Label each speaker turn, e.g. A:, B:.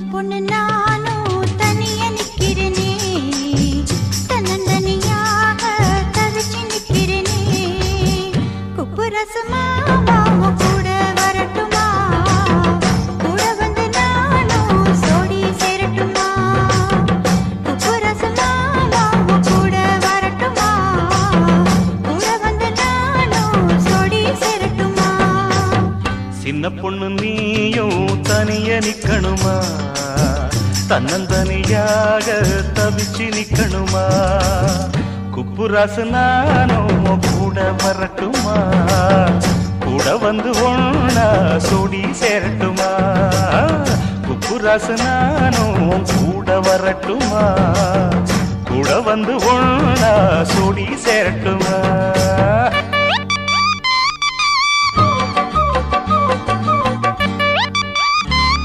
A: பொண்ணு நானும் தனிய நிக்கிறேனே, தன்னந்தனியாக தவிச்சு நிக்கிறேனே. குப்பு ரசமா மாமா கூட வரட்டுமா, கூட வந்து நானும் சோடி சேரட்டுமா. குப்பு ரசமா மாமா கூட வரட்டுமா, கூட வந்து நானும் சோடி சேரட்டுமா.
B: சின்ன பொண்ணு நீயும் தனிய நிக்கணுமா, தன்னந்தனியாக தவிச்சு நிக்கணுமா. குப்புராசு நானும் கூட வரட்டுமா, கூட வந்து ஒண்ணா சோடி சேரட்டுமா. குப்புராசு நானும் கூட வரட்டுமா, கூட வந்து ஒண்ணா சோடி சேரட்டுமா.